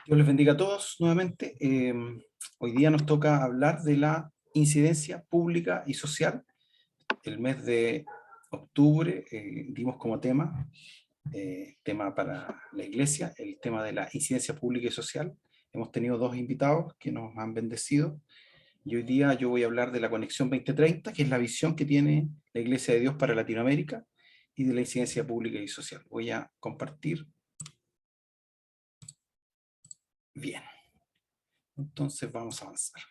Dios les bendiga a todos nuevamente. Hoy día nos toca hablar de la incidencia pública y social. El mes de octubre dimos como tema para la iglesia, el tema de la incidencia pública y social. Hemos tenido dos invitados que nos han bendecido. Y hoy día yo voy a hablar de la Conexión 2030, que es la visión que tiene la Iglesia de Dios para Latinoamérica, y de la incidencia pública y social. Voy a compartir. Bien. Entonces vamos a avanzar.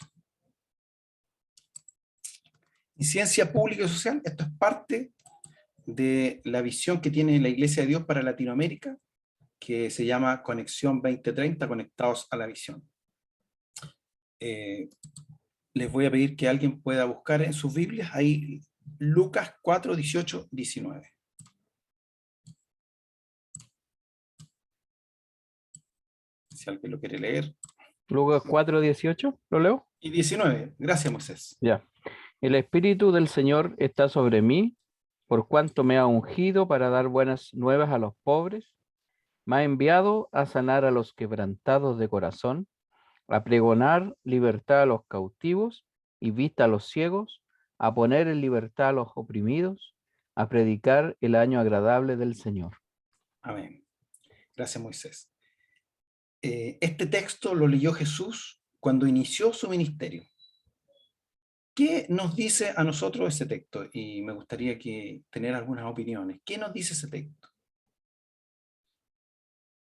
Incidencia pública y social, esto es parte de la visión que tiene la Iglesia de Dios para Latinoamérica, que se llama Conexión 2030, conectados a la visión. Les voy a pedir que alguien pueda buscar en sus Biblias, ahí Lucas 4, 18, 19. Si alguien lo quiere leer. Lucas 4, 18, ¿lo leo? Y 19, gracias Moisés. Ya. El Espíritu del Señor está sobre mí, por cuanto me ha ungido para dar buenas nuevas a los pobres, me ha enviado a sanar a los quebrantados de corazón, a pregonar libertad a los cautivos y vista a los ciegos, a poner en libertad a los oprimidos, a predicar el año agradable del Señor. Amén. Gracias Moisés. Este texto lo leyó Jesús cuando inició su ministerio. ¿Qué nos dice a nosotros ese texto? Y me gustaría tener algunas opiniones. ¿Qué nos dice ese texto?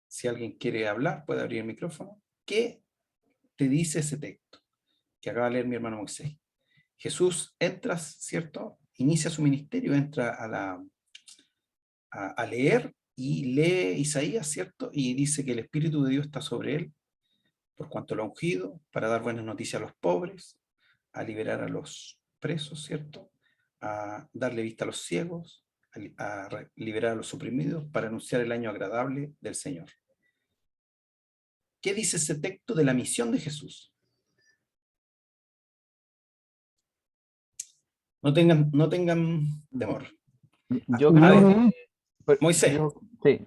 Si alguien quiere hablar, puede abrir el micrófono. ¿Qué te dice ese texto que acaba de leer mi hermano Moisés? Jesús entra, ¿cierto? Inicia su ministerio, entra a leer y lee Isaías, ¿cierto? Y dice que el Espíritu de Dios está sobre él, por cuanto lo ha ungido, para dar buenas noticias a los pobres, a liberar a los presos, ¿cierto? A darle vista a los ciegos, a liberar a los oprimidos, para anunciar el año agradable del Señor. ¿Qué dice ese texto de la misión de Jesús? No tengan temor. Yo creo Moisés.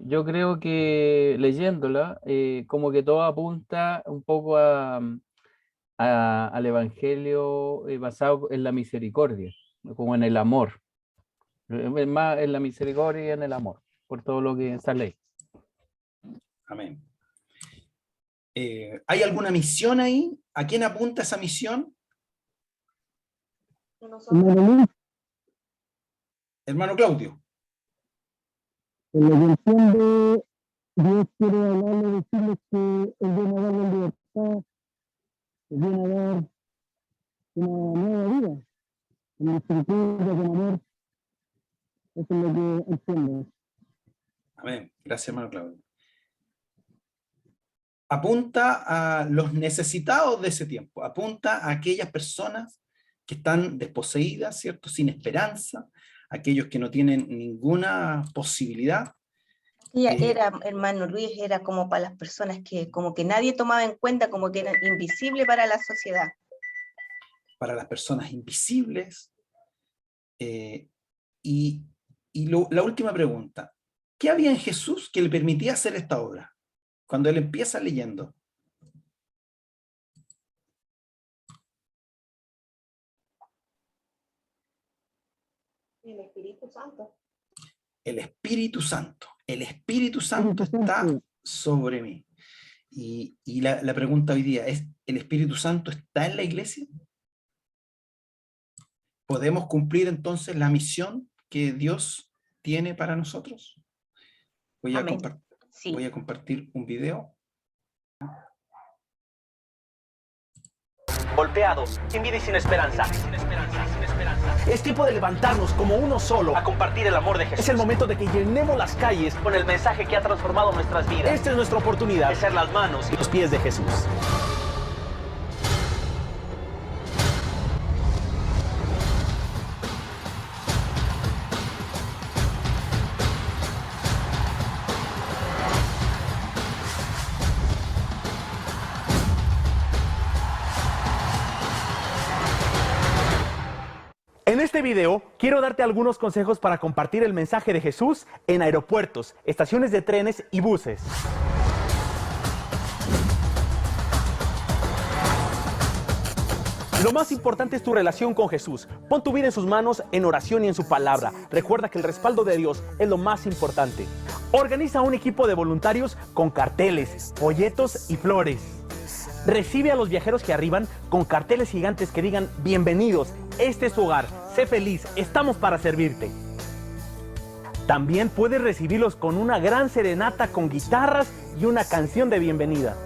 Yo creo que leyéndola, como que todo apunta un poco al Evangelio basado en la misericordia, como en el amor. Más en la misericordia y en el amor, por todo lo que está ley. Amén. ¿Hay alguna misión ahí? ¿A quién apunta esa misión? Hermano Claudio. En lo que entiende, Dios quiere hablarle, decirles que Él viene a darle libertad, Él viene a dar una nueva vida, con misericordia, con amor. Eso es lo que entiende. Amén. Gracias, hermano Claudio. Apunta a los necesitados de ese tiempo, apunta a aquellas personas que están desposeídas, ¿cierto? Sin esperanza, aquellos que no tienen ninguna posibilidad. Era, hermano Luis, era como para las personas que como que nadie tomaba en cuenta, como que eran invisibles para la sociedad. Para las personas invisibles. La última pregunta, ¿qué había en Jesús que le permitía hacer esta obra? Cuando él empieza leyendo. El Espíritu Santo. El Espíritu Santo. El Espíritu Santo está sobre mí. Y la pregunta hoy día es, ¿el Espíritu Santo está en la iglesia? ¿Podemos cumplir entonces la misión que Dios tiene para nosotros? Voy a compartir un video. Golpeados, sin vida y sin esperanza. Es tiempo de levantarnos como uno solo a compartir el amor de Jesús. Es el momento de que llenemos las calles con el mensaje que ha transformado nuestras vidas. Esta es nuestra oportunidad de ser las manos y los pies de Jesús. En este video quiero darte algunos consejos para compartir el mensaje de Jesús en aeropuertos, estaciones de trenes y buses. Lo más importante es tu relación con Jesús. Pon tu vida en sus manos, en oración y en su palabra. Recuerda que el respaldo de Dios es lo más importante. Organiza un equipo de voluntarios con carteles, folletos y flores. Recibe a los viajeros que arriban con carteles gigantes que digan: bienvenidos, este es tu hogar, sé feliz, estamos para servirte. También puedes recibirlos con una gran serenata con guitarras y una canción de bienvenida.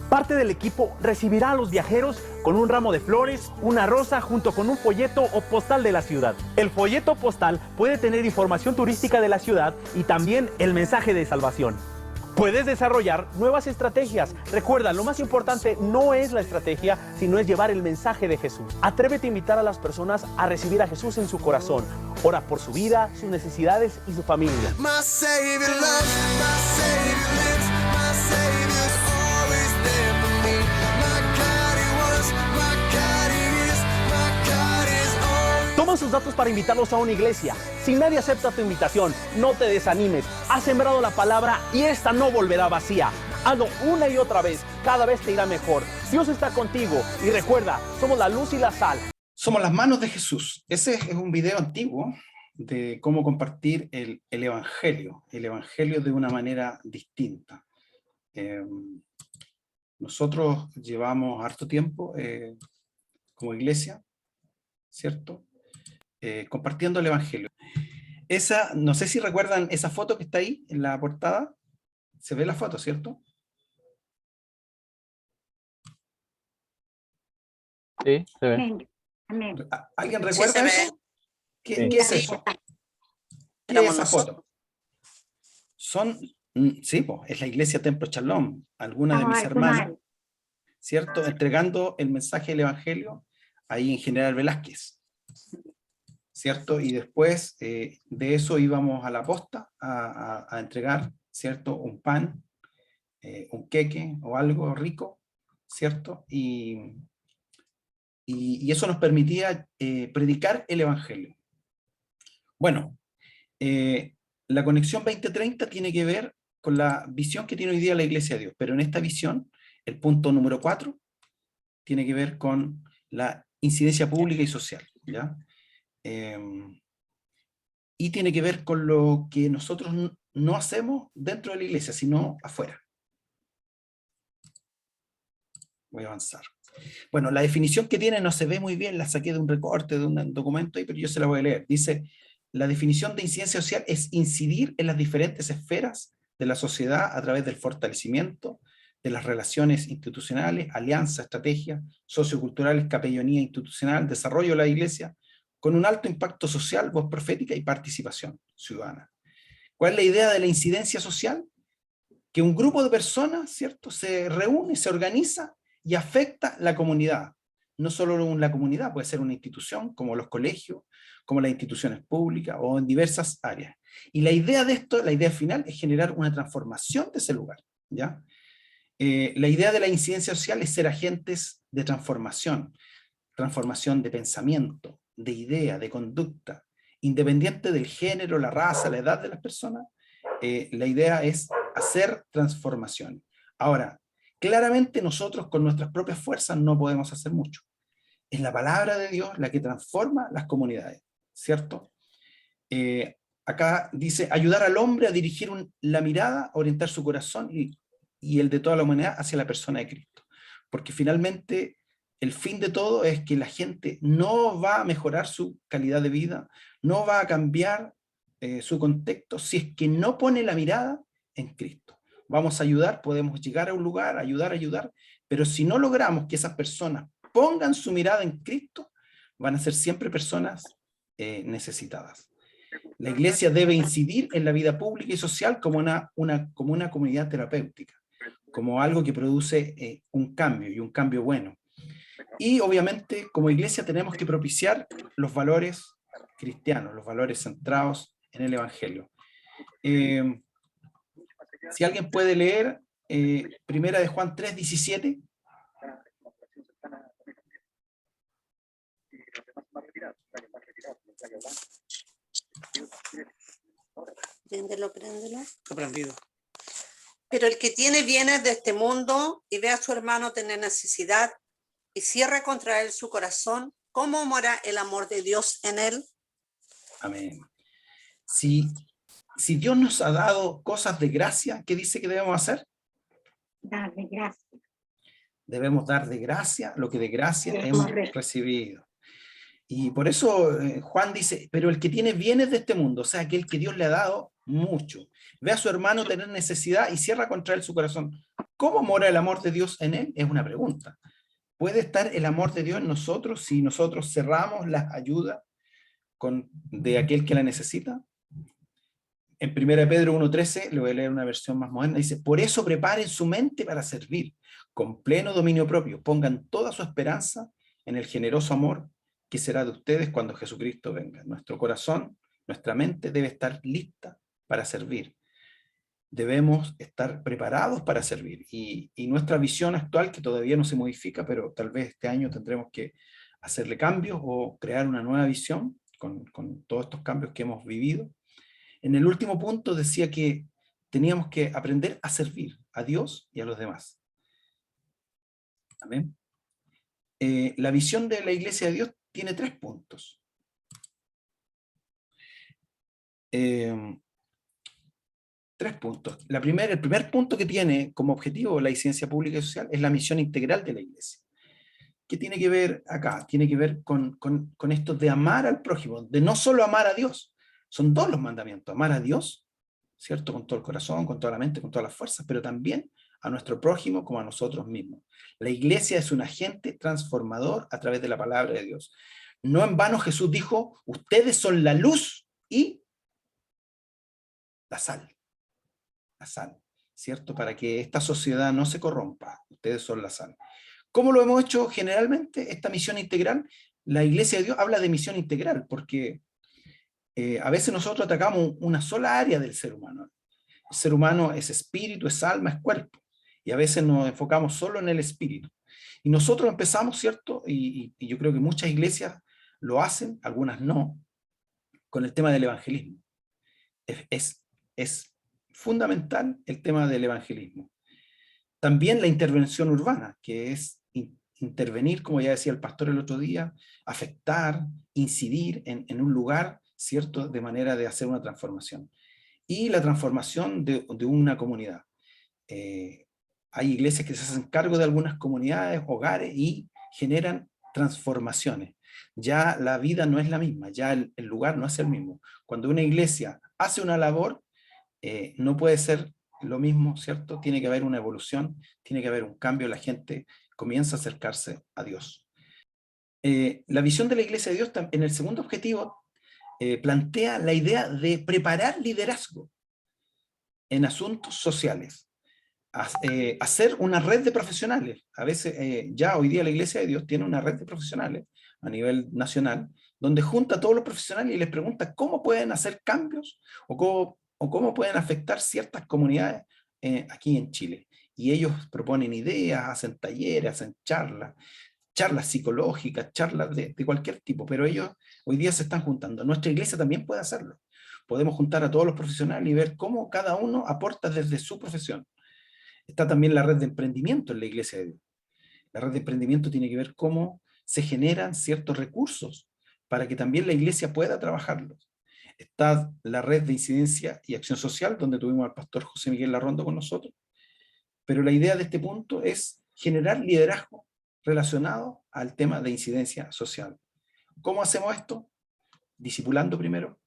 Parte del equipo recibirá a los viajeros con un ramo de flores, una rosa junto con un folleto o postal de la ciudad. El folleto postal puede tener información turística de la ciudad y también el mensaje de salvación. Puedes desarrollar nuevas estrategias. Recuerda, lo más importante no es la estrategia, sino es llevar el mensaje de Jesús. Atrévete a invitar a las personas a recibir a Jesús en su corazón. Ora por su vida, sus necesidades y su familia. My Savior loves, my Savior lives, my Savior's always there for me. My God He was, my God He is, my God is always. Toma sus datos para invitarlos a una iglesia. Si nadie acepta tu invitación, no te desanimes. Has sembrado la palabra y esta no volverá vacía. Hazlo una y otra vez, cada vez te irá mejor. Dios está contigo y recuerda, somos la luz y la sal. Somos las manos de Jesús. Ese es un video antiguo de cómo compartir el Evangelio de una manera distinta. Nosotros llevamos harto tiempo como iglesia, ¿cierto? Compartiendo el Evangelio. Esa, no sé si recuerdan esa foto que está ahí en la portada. Se ve la foto, ¿cierto? Sí, se ve. ¿Alguien recuerda eso? ¿Qué es eso? ¿Qué es esa foto? Son, sí, es la iglesia Templo Shalom, algunas de mis hermanas, ¿cierto? Entregando el mensaje del Evangelio ahí en General Velázquez, ¿cierto? Y después de eso íbamos a la posta a entregar, ¿cierto? Un pan, un queque o algo rico, ¿cierto? Y eso nos permitía predicar el Evangelio. Bueno, la Conexión 2030 tiene que ver con la visión que tiene hoy día la Iglesia de Dios, pero en esta visión, el punto número 4, tiene que ver con la incidencia pública y social, ¿ya? Y tiene que ver con lo que nosotros no hacemos dentro de la Iglesia, sino afuera. Voy a avanzar. Bueno, la definición que tiene no se ve muy bien, la saqué de un recorte, de un documento ahí, pero yo se la voy a leer. Dice: la definición de incidencia social es incidir en las diferentes esferas de la sociedad a través del fortalecimiento de las relaciones institucionales, alianzas, estrategias socioculturales, capellanía institucional, desarrollo de la iglesia, con un alto impacto social, voz profética y participación ciudadana. ¿Cuál es la idea de la incidencia social? Que un grupo de personas, ¿cierto?, se reúne, se organiza y afecta la comunidad. No solo la comunidad, puede ser una institución como los colegios, como las instituciones públicas o en diversas áreas. Y la idea de esto, la idea final, es generar una transformación de ese lugar, ¿ya? La idea de la incidencia social es ser agentes de transformación de pensamiento, de idea, de conducta, independiente del género, la raza, la edad de las personas. La idea es hacer transformación. Ahora, claramente nosotros con nuestras propias fuerzas no podemos hacer mucho. Es la palabra de Dios la que transforma las comunidades, ¿cierto? Acá dice: ayudar al hombre a dirigir la mirada, a orientar su corazón y el de toda la humanidad hacia la persona de Cristo. Porque finalmente el fin de todo es que la gente no va a mejorar su calidad de vida, no va a cambiar su contexto si es que no pone la mirada en Cristo. Vamos a ayudar, podemos llegar a un lugar, ayudar, pero si no logramos que esas personas pongan su mirada en Cristo, van a ser siempre personas necesitadas. La iglesia debe incidir en la vida pública y social como una comunidad terapéutica, como algo que produce un cambio, y un cambio bueno. Y obviamente como iglesia tenemos que propiciar los valores cristianos, los valores centrados en el Evangelio. Si alguien puede leer Primera de Juan 3:17. Préndelo. Aprendido. Pero el que tiene bienes de este mundo y ve a su hermano tener necesidad y cierra contra él su corazón, ¿cómo mora el amor de Dios en él? Amén. Si Dios nos ha dado cosas de gracia, ¿qué dice que debemos hacer? Dar de gracia. Debemos dar de gracia lo que de gracia Debemos hemos recibido. Y por eso Juan dice, pero el que tiene bienes de este mundo, o sea, aquel que Dios le ha dado mucho, ve a su hermano tener necesidad y cierra contra él su corazón. ¿Cómo mora el amor de Dios en él? Es una pregunta. ¿Puede estar el amor de Dios en nosotros si nosotros cerramos las ayudas de aquel que la necesita? En 1 Pedro 1:13, le voy a leer una versión más moderna, dice, por eso preparen su mente para servir, con pleno dominio propio, pongan toda su esperanza en el generoso amor que será de ustedes cuando Jesucristo venga. Nuestro corazón, nuestra mente debe estar lista para servir. Debemos estar preparados para servir. Y nuestra visión actual, que todavía no se modifica, pero tal vez este año tendremos que hacerle cambios o crear una nueva visión con todos estos cambios que hemos vivido. En el último punto decía que teníamos que aprender a servir a Dios y a los demás. Amén. La visión de la Iglesia de Dios tiene 3 puntos. Tres puntos. El primer punto que tiene como objetivo la disidencia pública y social es la misión integral de la Iglesia. ¿Qué tiene que ver acá? Tiene que ver con esto de amar al prójimo, de no solo amar a Dios. Son 2 los mandamientos, amar a Dios, ¿cierto? Con todo el corazón, con toda la mente, con todas las fuerzas, pero también a nuestro prójimo como a nosotros mismos. La Iglesia es un agente transformador a través de la palabra de Dios. No en vano Jesús dijo, ustedes son la luz y la sal, ¿cierto? Para que esta sociedad no se corrompa, ustedes son la sal. ¿Cómo lo hemos hecho generalmente, esta misión integral? La Iglesia de Dios habla de misión integral, porque a veces nosotros atacamos una sola área del ser humano. El ser humano es espíritu, es alma, es cuerpo, y a veces nos enfocamos solo en el espíritu. Y nosotros empezamos, ¿cierto? Y yo creo que muchas iglesias lo hacen, algunas no, con el tema del evangelismo. Es fundamental el tema del evangelismo. También la intervención urbana, que es intervenir, como ya decía el pastor el otro día, afectar, incidir en un lugar, ¿cierto? De manera de hacer una transformación. Y la transformación de una comunidad. Hay iglesias que se hacen cargo de algunas comunidades, hogares, y generan transformaciones. Ya la vida no es la misma, ya el lugar no es el mismo. Cuando una iglesia hace una labor, no puede ser lo mismo, ¿cierto? Tiene que haber una evolución, tiene que haber un cambio, la gente comienza a acercarse a Dios. La visión de la Iglesia de Dios, en el segundo objetivo, plantea la idea de preparar liderazgo en asuntos sociales. Hacer una red de profesionales. A veces, ya hoy día la Iglesia de Dios tiene una red de profesionales a nivel nacional, donde junta a todos los profesionales y les pregunta cómo pueden hacer cambios o cómo pueden afectar ciertas comunidades aquí en Chile. Y ellos proponen ideas, hacen talleres, hacen charlas psicológicas, charlas de cualquier tipo, pero ellos hoy día se están juntando. Nuestra iglesia también puede hacerlo. Podemos juntar a todos los profesionales y ver cómo cada uno aporta desde su profesión. Está también la red de emprendimiento en la Iglesia de Dios. La red de emprendimiento tiene que ver cómo se generan ciertos recursos para que también la iglesia pueda trabajarlos. Está la red de incidencia y acción social, donde tuvimos al pastor José Miguel Larrondo con nosotros. Pero la idea de este punto es generar liderazgo relacionado al tema de incidencia social. ¿Cómo hacemos esto? Discipulando primero,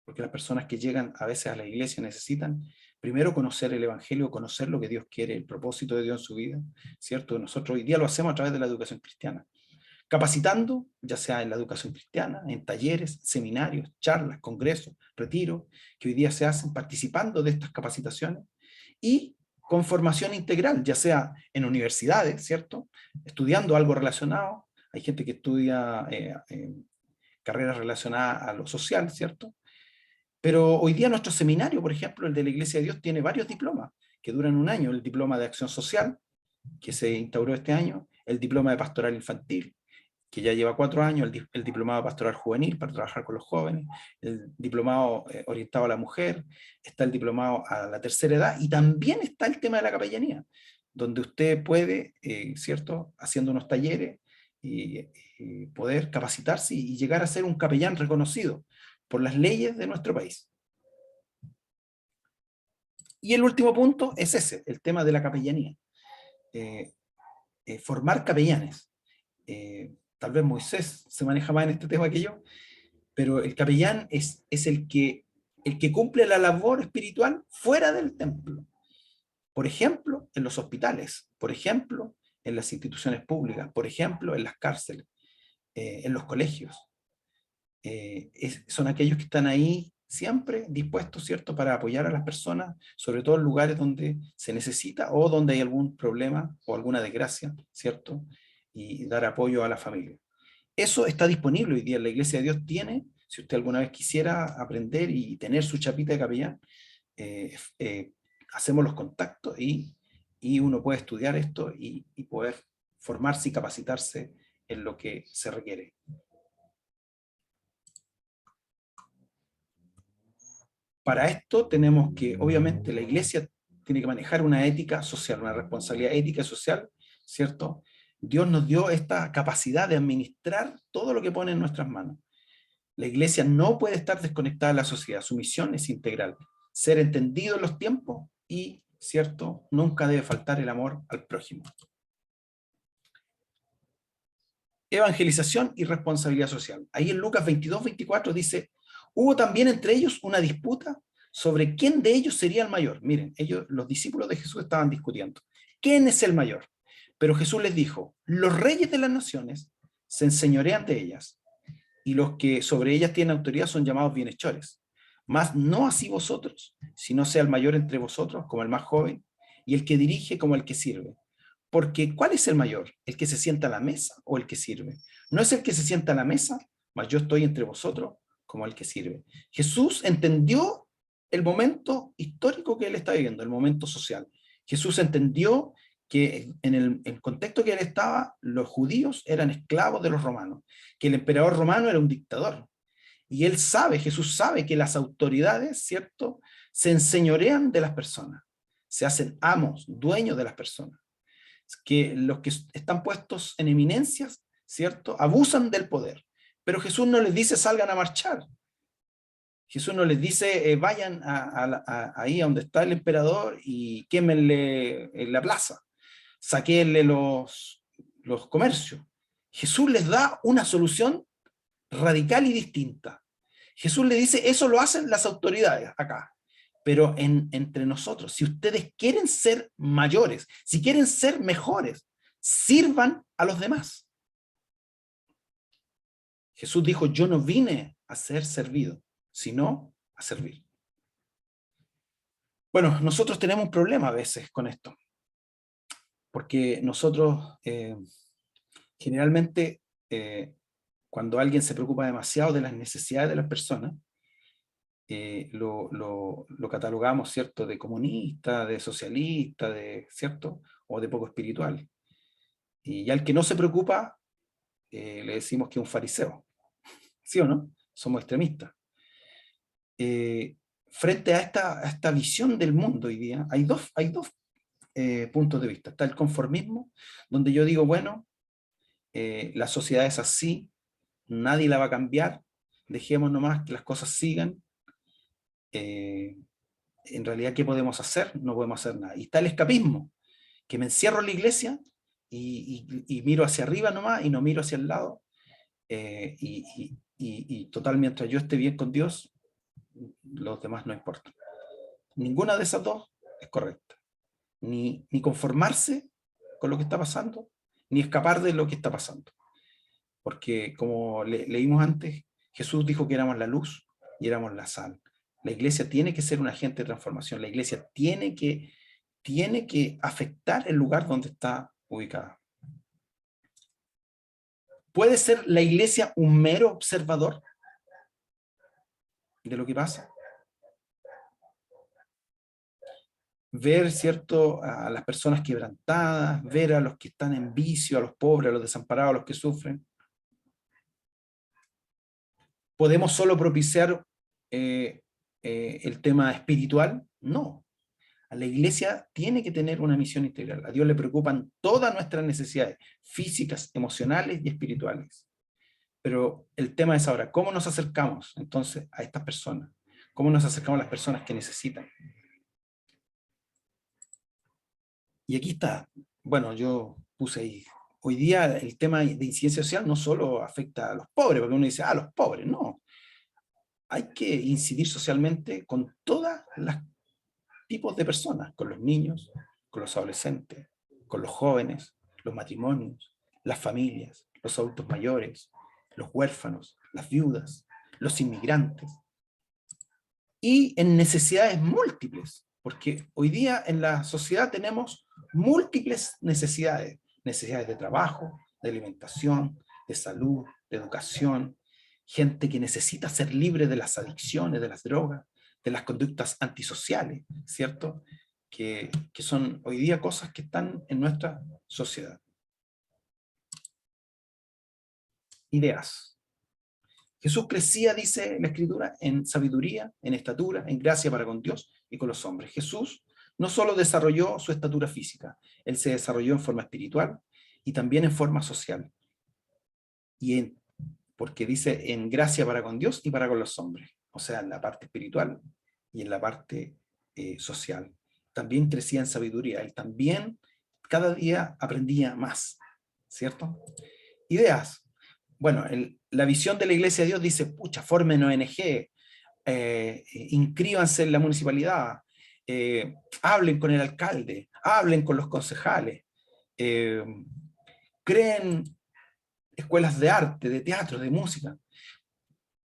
porque las personas que llegan a veces a la iglesia necesitan primero conocer el evangelio, conocer lo que Dios quiere, el propósito de Dios en su vida, ¿cierto? Nosotros hoy día lo hacemos a través de la educación cristiana. Capacitando, ya sea en la educación cristiana, en talleres, seminarios, charlas, congresos, retiros, que hoy día se hacen participando de estas capacitaciones, y con formación integral, ya sea en universidades, ¿cierto? Estudiando algo relacionado. Hay gente que estudia carreras relacionadas a lo social, ¿cierto? Pero hoy día nuestro seminario, por ejemplo, el de la Iglesia de Dios, tiene varios diplomas que duran un año. El diploma de acción social, que se instauró este año, el diploma de pastoral infantil, que ya lleva 4 años, el diplomado de pastoral juvenil para trabajar con los jóvenes, el diplomado orientado a la mujer, está el diplomado a la tercera edad, y también está el tema de la capellanía. donde usted puede, ¿cierto?, haciendo unos talleres, y poder capacitarse y llegar a ser un capellán reconocido por las leyes de nuestro país. Y el último punto es ese, el tema de la capellanía. Formar capellanes. Tal vez Moisés se maneja más en este tema que yo, pero el capellán es el que cumple la labor espiritual fuera del templo. Por ejemplo, en los hospitales, por ejemplo, en las instituciones públicas, por ejemplo, en las cárceles, en los colegios. Son aquellos que están ahí siempre dispuestos, ¿cierto?, para apoyar a las personas, sobre todo en lugares donde se necesita o donde hay algún problema o alguna desgracia, ¿cierto?, y dar apoyo a la familia. Eso está disponible hoy día en la Iglesia de Dios. Tiene, si usted alguna vez quisiera aprender y tener su chapita de capellán, hacemos los contactos y uno puede estudiar esto y poder formarse y capacitarse en lo que se requiere. Para esto tenemos que, obviamente, la Iglesia tiene que manejar una ética social, una responsabilidad ética y social, ¿cierto? Dios nos dio esta capacidad de administrar todo lo que pone en nuestras manos. La Iglesia no puede estar desconectada de la sociedad, su misión es integral, ser entendido en los tiempos y, ¿cierto?, nunca debe faltar el amor al prójimo. Evangelización y responsabilidad social. Ahí en Lucas 22-24 dice: hubo también entre ellos una disputa sobre quién de ellos sería el mayor. Miren, los discípulos de Jesús estaban discutiendo, ¿quién es el mayor? Pero Jesús les dijo: los reyes de las naciones se enseñorean de ellas, y los que sobre ellas tienen autoridad son llamados bienhechores. Mas no así vosotros, sino sea el mayor entre vosotros como el más joven, y el que dirige como el que sirve. Porque ¿cuál es el mayor? ¿El que se sienta a la mesa o el que sirve? No es el que se sienta a la mesa, mas yo estoy entre vosotros como el que sirve. Jesús entendió el momento histórico que él está viviendo, el momento social. Jesús entendió que en el contexto que él estaba, los judíos eran esclavos de los romanos, que el emperador romano era un dictador. Y él sabe, Jesús sabe que las autoridades, ¿cierto?, se enseñorean de las personas, se hacen amos, dueños de las personas. Que los que están puestos en eminencias, ¿cierto?, abusan del poder. Pero Jesús no les dice salgan a marchar. Jesús no les dice vayan ahí a donde está el emperador y quémenle en la plaza, saquenle los comercios. Jesús les da una solución radical y distinta. Jesús le dice, eso lo hacen las autoridades acá, pero entre nosotros, si ustedes quieren ser mayores, si quieren ser mejores, sirvan a los demás. Jesús dijo, yo no vine a ser servido, sino a servir. Bueno, nosotros tenemos un problema a veces con esto, porque nosotros generalmente cuando alguien se preocupa demasiado de las necesidades de las personas, lo catalogamos, ¿cierto?, de comunista, de socialista, ¿cierto?, o de poco espiritual. Y al que no se preocupa, le decimos que es un fariseo. ¿Sí o no? Somos extremistas. Frente a esta visión del mundo hoy día, hay dos puntos de vista. Está el conformismo, donde yo digo, bueno, la sociedad es así, nadie la va a cambiar, dejemos nomás que las cosas sigan. En realidad, ¿qué podemos hacer? No podemos hacer nada. Y está el escapismo, que me encierro en la iglesia y miro hacia arriba nomás y no miro hacia el lado. Y total, mientras yo esté bien con Dios, los demás no importan. Ninguna de esas dos es correcta. Ni conformarse con lo que está pasando, ni escapar de lo que está pasando. Porque como leímos antes, Jesús dijo que éramos la luz y éramos la sal. La iglesia tiene que ser un agente de transformación. La iglesia tiene que afectar el lugar donde está ubicada. ¿Puede ser la iglesia un mero observador de lo que pasa? Ver, ¿cierto?, a las personas quebrantadas, ver a los que están en vicio, a los pobres, a los desamparados, a los que sufren. ¿Podemos solo propiciar el tema espiritual? No. A la iglesia tiene que tener una misión integral. A Dios le preocupan todas nuestras necesidades físicas, emocionales y espirituales. Pero el tema es ahora, ¿cómo nos acercamos entonces a estas personas? ¿Cómo nos acercamos a las personas que necesitan? Y aquí está, bueno, yo puse ahí, hoy día el tema de incidencia social no solo afecta a los pobres, porque uno dice, los pobres, no. Hay que incidir socialmente con todos los tipos de personas, con los niños, con los adolescentes, con los jóvenes, los matrimonios, las familias, los adultos mayores, los huérfanos, las viudas, los inmigrantes, y en necesidades múltiples, porque hoy día en la sociedad tenemos múltiples necesidades, necesidades de trabajo, de alimentación, de salud, de educación, gente que necesita ser libre de las adicciones, de las drogas, de las conductas antisociales, ¿cierto? Que son hoy día cosas que están en nuestra sociedad. Ideas. Jesús crecía, dice la Escritura, en sabiduría, en estatura, en gracia para con Dios y con los hombres. Jesús no solo desarrolló su estatura física, él se desarrolló en forma espiritual y también en forma social. Porque dice en gracia para con Dios y para con los hombres, o sea, en la parte espiritual y en la parte social. También crecía en sabiduría, él también cada día aprendía más, ¿cierto? Ideas. Bueno, la visión de la Iglesia de Dios dice, pucha, formen ONG, inscríbanse en la municipalidad, hablen con el alcalde, hablen con los concejales, creen escuelas de arte, de teatro, de música.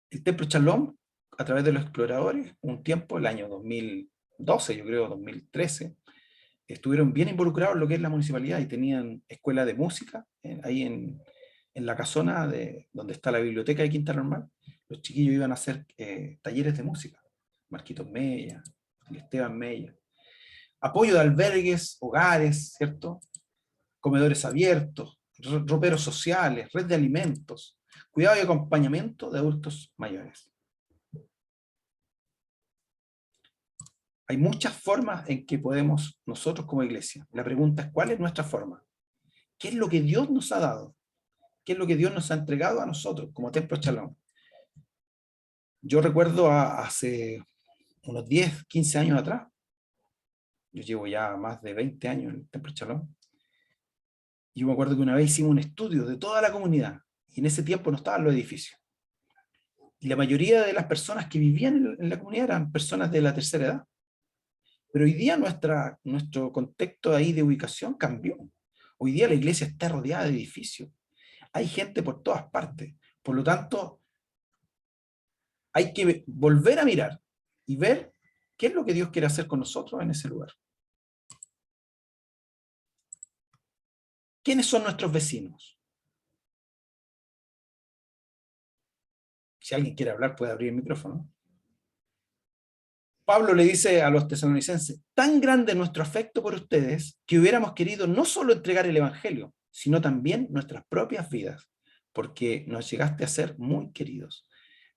El Templo Shalom, a través de los exploradores, un tiempo, el año 2012, yo creo, 2013, estuvieron bien involucrados en lo que es la municipalidad y tenían escuela de música ahí en la casona donde está la biblioteca de Quinta Normal. Los chiquillos iban a hacer talleres de música. Marquitos Mella, Esteban Mella. Apoyo de albergues, hogares, ¿cierto? Comedores abiertos, roperos sociales, red de alimentos, cuidado y acompañamiento de adultos mayores. Hay muchas formas en que podemos nosotros como iglesia. La pregunta es, ¿cuál es nuestra forma? ¿Qué es lo que Dios nos ha dado? ¿Qué es lo que Dios nos ha entregado a nosotros como Templo Shalom? Yo recuerdo hace unos 10, 15 años atrás, yo llevo ya más de 20 años en el Templo Shalom, y yo me acuerdo que una vez hicimos un estudio de toda la comunidad, y en ese tiempo no estaban los edificios. Y la mayoría de las personas que vivían en la comunidad eran personas de la tercera edad. Pero hoy día nuestro contexto ahí de ubicación cambió. Hoy día la iglesia está rodeada de edificios. Hay gente por todas partes. Por lo tanto, hay que volver a mirar y ver qué es lo que Dios quiere hacer con nosotros en ese lugar. ¿Quiénes son nuestros vecinos? Si alguien quiere hablar, puede abrir el micrófono. Pablo le dice a los tesalonicenses, tan grande es nuestro afecto por ustedes, que hubiéramos querido no solo entregar el evangelio, sino también nuestras propias vidas, porque nos llegaste a ser muy queridos.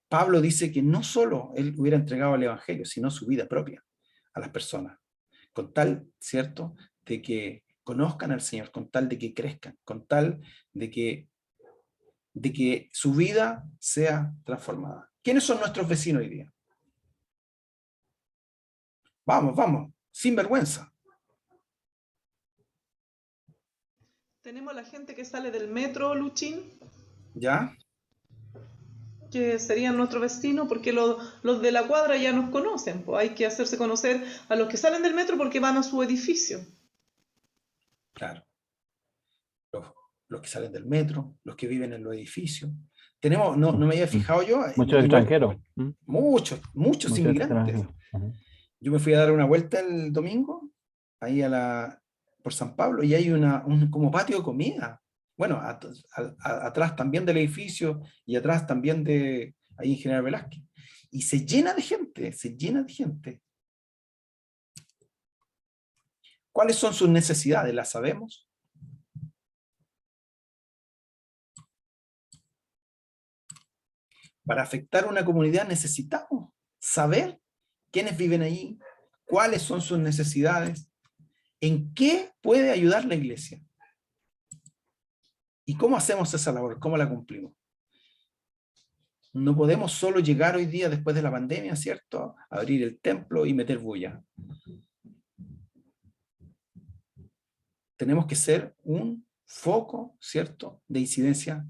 Pablo dice que no solo él hubiera entregado el evangelio, sino su vida propia a las personas, con tal, ¿cierto?, de que conozcan al Señor, con tal de que crezcan, con tal de que su vida sea transformada. ¿Quiénes son nuestros vecinos hoy día? Vamos, vamos, sin vergüenza. Tenemos a la gente que sale del metro, Luchín, ¿Ya? que serían nuestros vecinos, porque los de la cuadra ya nos conocen, pues hay que hacerse conocer a los que salen del metro porque van a su edificio. Claro. Los que salen del metro, los que viven en los edificios. Tenemos, no me había fijado yo. Muchos extranjeros. Muchos inmigrantes. Yo me fui a dar una vuelta el domingo, ahí por San Pablo, y hay un como patio de comida. Bueno, atrás también del edificio, y atrás también ahí en General Velázquez. Y se llena de gente, se llena de gente. ¿Cuáles son sus necesidades? ¿Las sabemos? Para afectar una comunidad necesitamos saber quiénes viven allí, cuáles son sus necesidades, en qué puede ayudar la iglesia. ¿Y cómo hacemos esa labor? ¿Cómo la cumplimos? No podemos solo llegar hoy día después de la pandemia, ¿cierto? Abrir el templo y meter bulla. Tenemos que ser un foco, ¿cierto?, de incidencia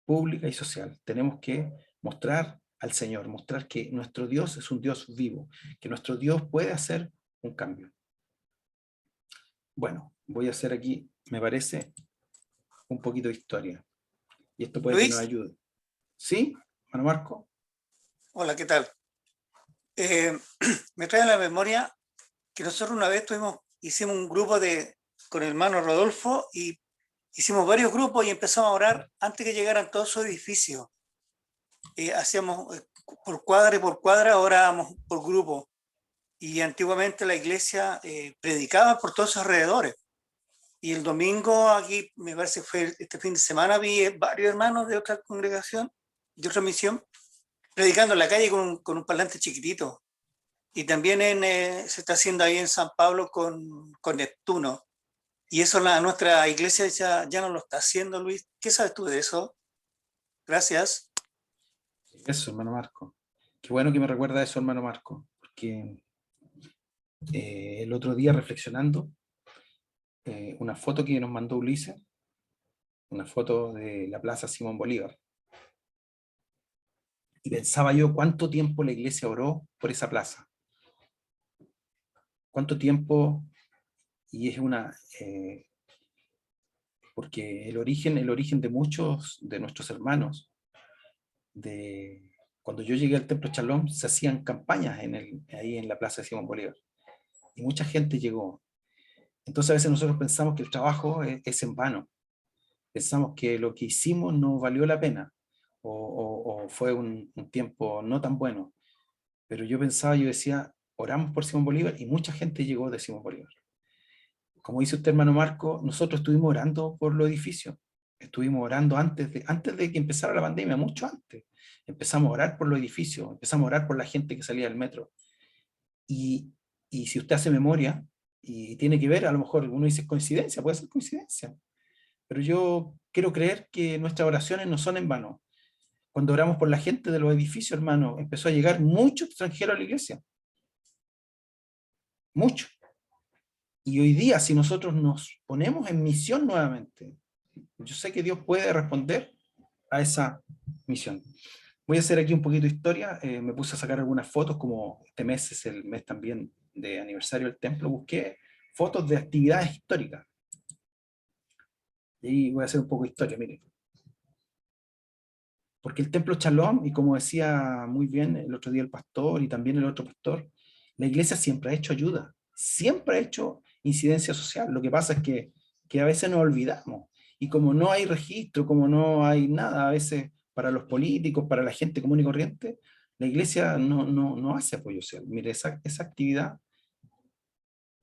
pública y social. Tenemos que mostrar al Señor, mostrar que nuestro Dios es un Dios vivo, que nuestro Dios puede hacer un cambio. Bueno, voy a hacer aquí, me parece, un poquito de historia. Y esto puede que nos ayude. ¿Sí, hermano Marco? Hola, ¿qué tal? Me trae a la memoria que nosotros una vez hicimos un grupo con el hermano Rodolfo y hicimos varios grupos y empezamos a orar antes que llegaran todos esos edificios. Hacíamos por cuadra y por cuadra, orábamos por grupo. Y antiguamente la iglesia predicaba por todos esos alrededores. Y el domingo aquí, me parece que fue este fin de semana, vi varios hermanos de otra congregación, de otra misión, predicando en la calle con un parlante chiquitito. Y también se está haciendo ahí en San Pablo con Neptuno. Y eso nuestra iglesia ya no lo está haciendo, Luis. ¿Qué sabes tú de eso? Gracias. Eso, hermano Marco. Qué bueno que me recuerda eso, hermano Marco, porque el otro día reflexionando, una foto que nos mandó Ulises, una foto de la Plaza Simón Bolívar. Y pensaba yo cuánto tiempo la iglesia oró por esa plaza. Cuánto tiempo, y es porque el origen de muchos de nuestros hermanos, cuando yo llegué al Templo Shalom, se hacían campañas ahí en la Plaza de Simón Bolívar. Y mucha gente llegó. Entonces a veces nosotros pensamos que el trabajo es en vano. Pensamos que lo que hicimos no valió la pena, o fue un tiempo no tan bueno. Pero yo decía, oramos por Simón Bolívar y mucha gente llegó de Simón Bolívar. Como dice usted, hermano Marco, nosotros estuvimos orando por los edificios. Estuvimos orando antes de que empezara la pandemia, mucho antes. Empezamos a orar por los edificios, empezamos a orar por la gente que salía del metro. Y si usted hace memoria, y tiene que ver, a lo mejor uno dice coincidencia, puede ser coincidencia. Pero yo quiero creer que nuestras oraciones no son en vano. Cuando oramos por la gente de los edificios, hermano, empezó a llegar mucho extranjero a la iglesia. Mucho. Y hoy día, si nosotros nos ponemos en misión nuevamente, yo sé que Dios puede responder a esa misión. Voy a hacer aquí un poquito de historia. Me puse a sacar algunas fotos, como este mes es el mes también de aniversario del templo. Busqué fotos de actividades históricas. Y voy a hacer un poco de historia, miren. Porque el Templo Shalom, y como decía muy bien el otro día el pastor y también el otro pastor, la iglesia siempre ha hecho ayuda, siempre ha hecho incidencia social. Lo que pasa es que a veces nos olvidamos. Y como no hay registro, como no hay nada, a veces para los políticos, para la gente común y corriente, la iglesia no hace apoyo social. Mire, esa actividad,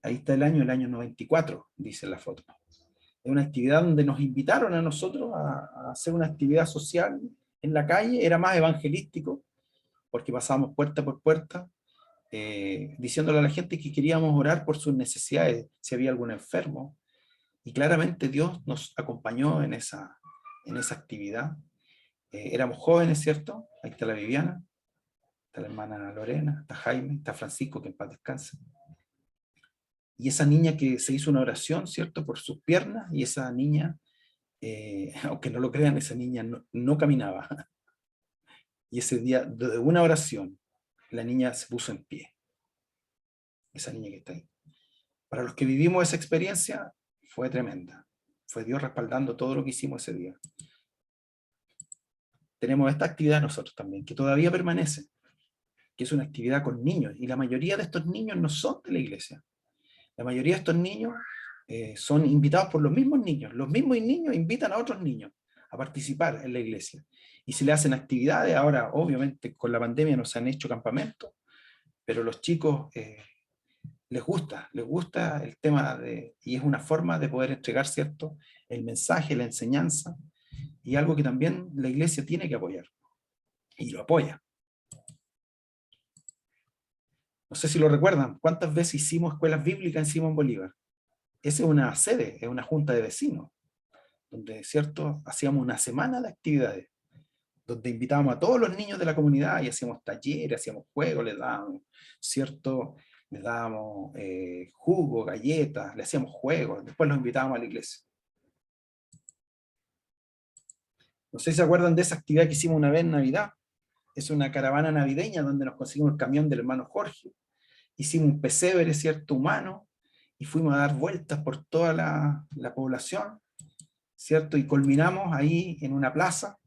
ahí está el año 94, dice la foto. Es una actividad donde nos invitaron a nosotros a hacer una actividad social en la calle. Era más evangelístico, porque pasábamos puerta por puerta, diciéndole a la gente que queríamos orar por sus necesidades, si había algún enfermo. Y claramente Dios nos acompañó en esa actividad. Éramos jóvenes, ¿cierto? Ahí está la Viviana, está la hermana Lorena, está Jaime, está Francisco, que en paz descanse. Y esa niña que se hizo una oración, ¿cierto?, por sus piernas, y esa niña, aunque no lo crean, esa niña no caminaba. Y ese día, de una oración, la niña se puso en pie. Esa niña que está ahí. Para los que vivimos esa experiencia, fue tremenda. Fue Dios respaldando todo lo que hicimos ese día. Tenemos esta actividad nosotros también, que todavía permanece, que es una actividad con niños, y la mayoría de estos niños no son de la iglesia. La mayoría de estos niños son invitados por los mismos niños. Los mismos niños invitan a otros niños a participar en la iglesia. Y se le hacen actividades. Ahora, obviamente, con la pandemia no se han hecho campamentos, pero los chicos les gusta el tema y es una forma de poder entregar, ¿cierto?, el mensaje, la enseñanza, y algo que también la iglesia tiene que apoyar. Y lo apoya. No sé si lo recuerdan, ¿cuántas veces hicimos escuelas bíblicas en Simón Bolívar? Esa es una sede, es una junta de vecinos, donde, ¿cierto?, hacíamos una semana de actividades, donde invitábamos a todos los niños de la comunidad y hacíamos talleres, hacíamos juegos, les dábamos, ¿cierto?, les dábamos jugo, galletas, le hacíamos juegos, después los invitábamos a la iglesia. No sé si se acuerdan de esa actividad que hicimos una vez en Navidad. Es una caravana navideña donde nos conseguimos el camión del hermano Jorge. Hicimos un pesebre, ¿cierto?, humano, y fuimos a dar vueltas por toda la población, ¿cierto? Y culminamos ahí en una plaza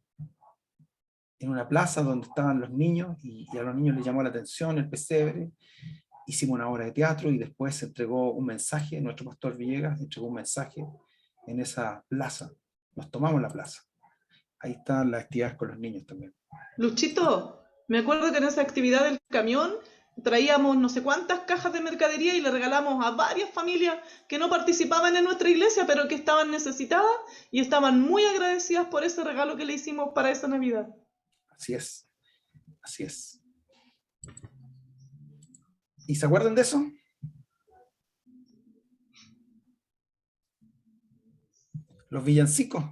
donde estaban los niños, y a los niños les llamó la atención el pesebre. Hicimos una obra de teatro y después se entregó un mensaje, nuestro pastor Villegas entregó un mensaje en esa plaza. Nos tomamos la plaza. Ahí están las actividades con los niños también. Luchito, me acuerdo que en esa actividad del camión traíamos no sé cuántas cajas de mercadería y le regalamos a varias familias que no participaban en nuestra iglesia, pero que estaban necesitadas y estaban muy agradecidas por ese regalo que le hicimos para esa Navidad. Así es, así es. ¿Y se acuerdan de eso? Los villancicos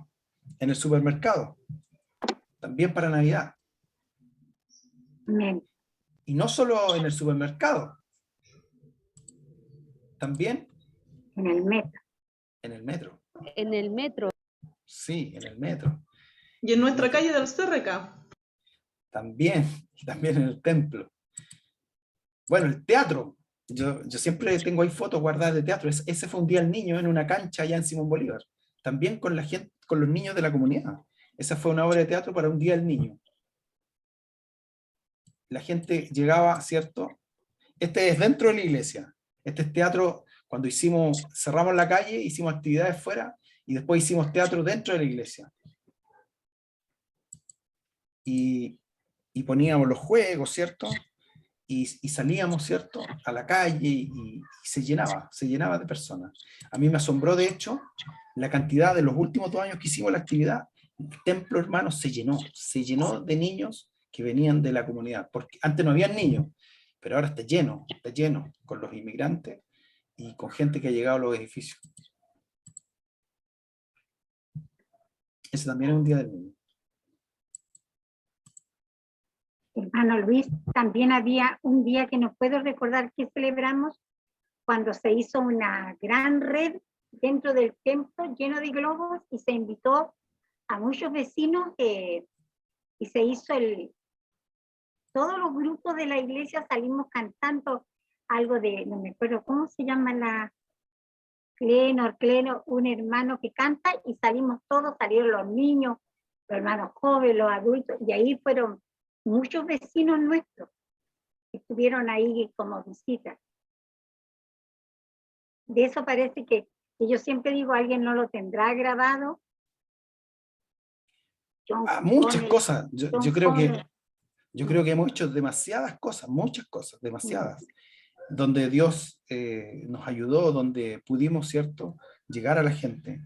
en el supermercado, también para Navidad. Amén. Y no solo en el supermercado, también En el metro. en el metro. En el metro. Sí, en el metro. Y en nuestra calle del CRK. También, y también en el templo. Bueno, el teatro. Yo siempre tengo ahí fotos guardadas de teatro. Ese fue un día el niño en una cancha allá en Simón Bolívar. También con la gente, con los niños de la comunidad. Esa fue una obra de teatro para un día del niño. La gente llegaba, ¿cierto? Este es dentro de la iglesia. Este es teatro, cuando cerramos la calle, hicimos actividades fuera y después hicimos teatro dentro de la iglesia. Y poníamos los juegos, ¿cierto? Y salíamos, ¿cierto?, a la calle y se llenaba de personas. A mí me asombró, de hecho, la cantidad de los últimos 2 años que hicimos la actividad. El templo, hermano, se llenó de niños que venían de la comunidad, porque antes no había niños, pero ahora está lleno con los inmigrantes y con gente que ha llegado a los edificios. Ese también es un día del niño. Hermano Luis, también había un día que no puedo recordar que celebramos cuando se hizo una gran red dentro del templo lleno de globos y se invitó a muchos vecinos y se hizo todos los grupos de la iglesia salimos cantando algo de, no me acuerdo cómo se llama Clenor, un hermano que canta y salimos todos, salieron los niños, los hermanos jóvenes, los adultos, y ahí fueron muchos vecinos nuestros que estuvieron ahí como visitas. De eso parece que yo siempre digo, alguien no lo tendrá grabado. Muchas cosas. Yo creo que hemos hecho demasiadas cosas, muchas cosas, demasiadas, donde Dios nos ayudó, donde pudimos, ¿cierto?, llegar a la gente.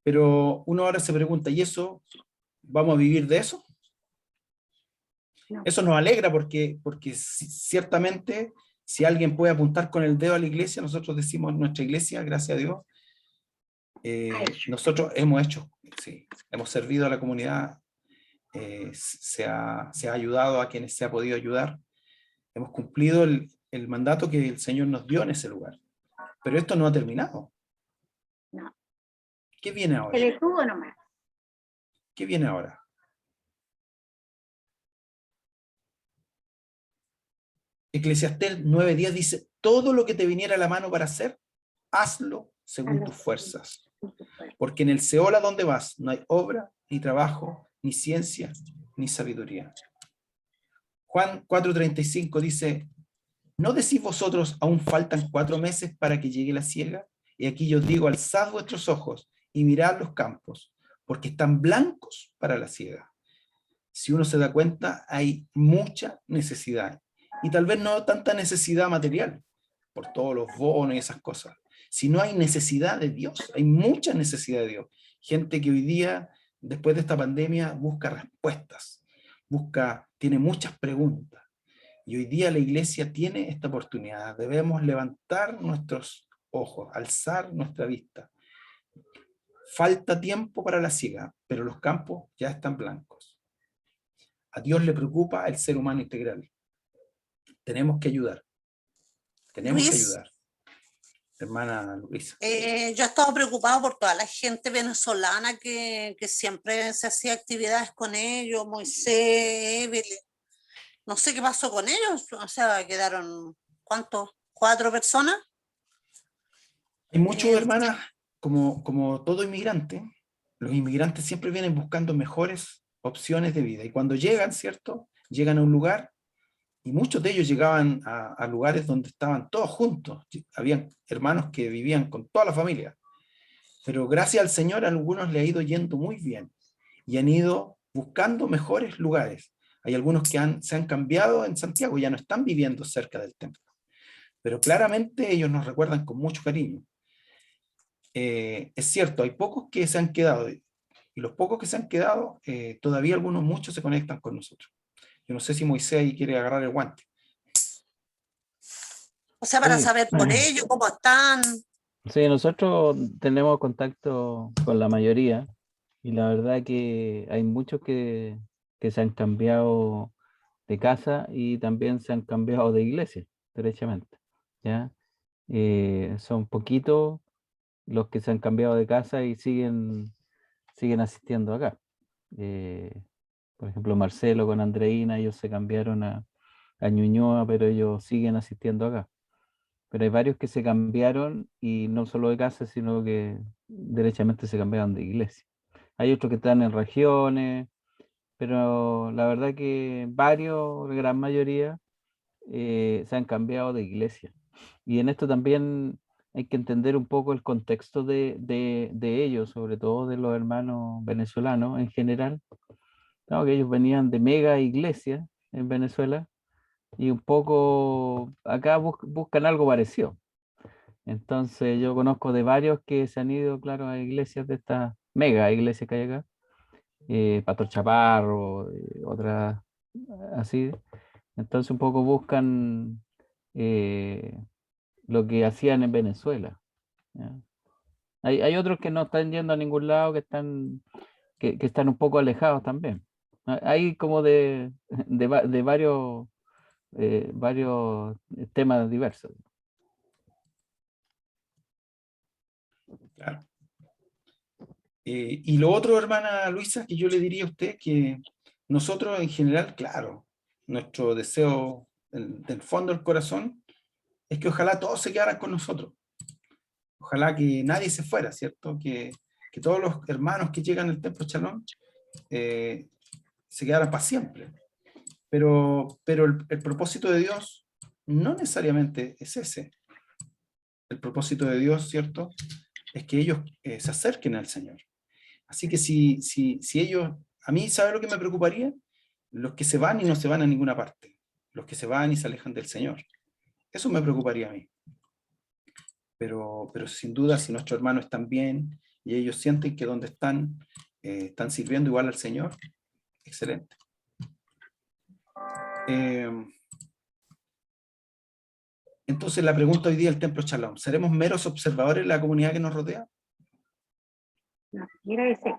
Pero uno ahora se pregunta, ¿y eso? ¿Vamos a vivir de eso? No. Eso nos alegra porque ciertamente si alguien puede apuntar con el dedo a la iglesia, nosotros decimos en nuestra iglesia, gracias a Dios, nosotros hemos servido a la comunidad, se ha ayudado a quienes se ha podido ayudar, hemos cumplido el mandato que el Señor nos dio en ese lugar. Pero esto no ha terminado. No. ¿Qué viene ahora? Se detuvo nomás. ¿Qué viene ahora? Eclesiastés 9:10 dice, todo lo que te viniera a la mano para hacer, hazlo según tus fuerzas. Porque en el Seol a donde vas no hay obra, ni trabajo, ni ciencia, ni sabiduría. Juan 4:35 dice, ¿no decís vosotros aún faltan 4 meses para que llegue la siega? Y aquí yo digo, alzad vuestros ojos y mirad los campos, porque están blancos para la siega. Si uno se da cuenta, hay mucha necesidad. Y tal vez no tanta necesidad material, por todos los bonos y esas cosas, sino hay necesidad de Dios, hay mucha necesidad de Dios. Gente que hoy día, después de esta pandemia, busca respuestas, tiene muchas preguntas. Y hoy día la iglesia tiene esta oportunidad. Debemos levantar nuestros ojos, alzar nuestra vista. Falta tiempo para la siega, pero los campos ya están blancos. A Dios le preocupa el ser humano integral. Tenemos que ayudar. Tenemos que Luis, ayudar. Hermana Luisa. yo he estado preocupado por toda la gente venezolana que siempre se hacía actividades con ellos, Moisés, Evelyn. No sé qué pasó con ellos, o sea, quedaron, ¿cuántos? 4 personas. Hay muchos, hermanas, como todo inmigrante, los inmigrantes siempre vienen buscando mejores opciones de vida. Y cuando llegan, ¿cierto? Llegan a un lugar, y muchos de ellos llegaban a lugares donde estaban todos juntos. Habían hermanos que vivían con toda la familia. Pero gracias al Señor a algunos le ha ido yendo muy bien. Y han ido buscando mejores lugares. Hay algunos que se han cambiado en Santiago, ya no están viviendo cerca del templo. Pero claramente ellos nos recuerdan con mucho cariño. Es cierto, hay pocos que se han quedado, y los pocos que se han quedado, todavía muchos se conectan con nosotros. Yo no sé si Moisés ahí quiere agarrar el guante. O sea, para Sí. saber por ellos, cómo están. Sí, nosotros tenemos contacto con la mayoría y la verdad que hay muchos que se han cambiado de casa y también se han cambiado de iglesia, derechamente. ¿Ya? Son poquitos los que se han cambiado de casa y siguen asistiendo acá. Por ejemplo, Marcelo con Andreina, ellos se cambiaron a Ñuñoa, pero ellos siguen asistiendo acá. Pero hay varios que se cambiaron y no solo de casa, sino que derechamente se cambiaron de iglesia. Hay otros que están en regiones, pero la verdad que varios, la gran mayoría, se han cambiado de iglesia. Y en esto también hay que entender un poco el contexto de ellos, sobre todo de los hermanos venezolanos en general. Claro, que ellos venían de mega iglesias en Venezuela y un poco acá buscan algo parecido. Entonces yo conozco de varios que se han ido, claro, a iglesias de estas mega iglesias que hay acá, Pastor Chaparro, otras así. Entonces un poco buscan lo que hacían en Venezuela. ¿Ya? Hay otros que no están yendo a ningún lado, que están un poco alejados también. Hay como de varios temas diversos. Claro. Y lo otro, hermana Luisa, que yo le diría a usted, que nosotros en general, claro, nuestro deseo del fondo del corazón es que ojalá todos se quedaran con nosotros. Ojalá que nadie se fuera, ¿cierto? Que todos los hermanos que llegan al Templo Shalom se quedaran para siempre. Pero el propósito de Dios no necesariamente es ese. El propósito de Dios, ¿cierto?, es que ellos se acerquen al Señor. Así que si ellos, a mí, ¿sabe lo que me preocuparía? Los que se van y no se van a ninguna parte. Los que se van y se alejan del Señor. Eso me preocuparía a mí. Pero sin duda, si nuestros hermanos están bien y ellos sienten que donde están sirviendo igual al Señor, excelente. Entonces la pregunta hoy día del Templo Shalom: ¿seremos meros observadores de la comunidad que nos rodea? No, quiero decir,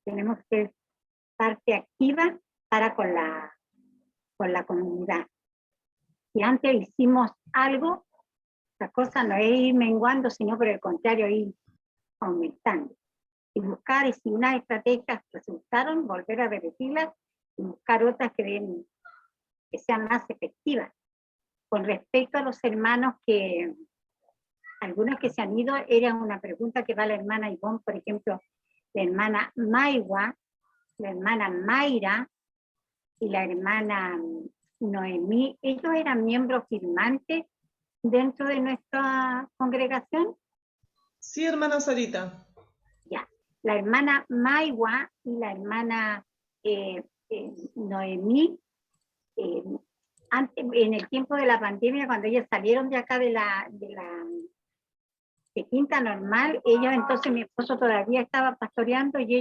tenemos que ser parte activa para con la comunidad. Si antes hicimos algo, la cosa no es ir menguando, sino por el contrario, ir aumentando. Y buscar, y si unas estrategias resultaron, volver a repetirlas y buscar otras que sean más efectivas. Con respecto a los hermanos algunos que se han ido, era una pregunta que va la hermana Ivonne, por ejemplo, la hermana Maiwa, la hermana Mayra y la hermana Noemí. ¿Ellos eran miembros firmantes dentro de nuestra congregación? Sí, hermana Sarita. Ya. La hermana Maiwa y la hermana Noemí, antes, en el tiempo de la pandemia, cuando ellas salieron de acá de Quinta Normal, ellos, entonces mi esposo todavía estaba pastoreando y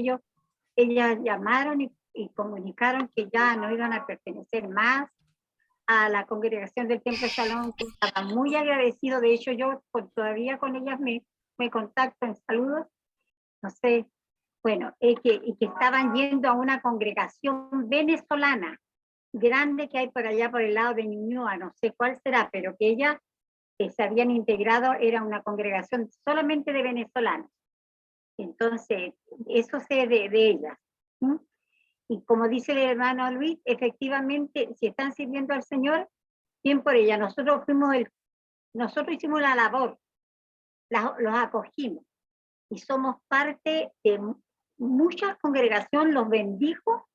ellas llamaron y comunicaron que ya no iban a pertenecer más a la congregación del Templo Shalom, que estaba muy agradecido. De hecho, yo todavía con ellas me contacto en saludos. No sé, bueno, y que estaban yendo a una congregación venezolana grande que hay por allá por el lado de Ñuñoa, no sé cuál será, pero que ellas se habían integrado, era una congregación solamente de venezolanos. Entonces, eso sé de ellas. ¿Mm? Y como dice el hermano Luis, efectivamente, si están sirviendo al Señor, bien por ella. Nosotros hicimos la labor, los acogimos y somos parte de muchas congregaciones, los bendijo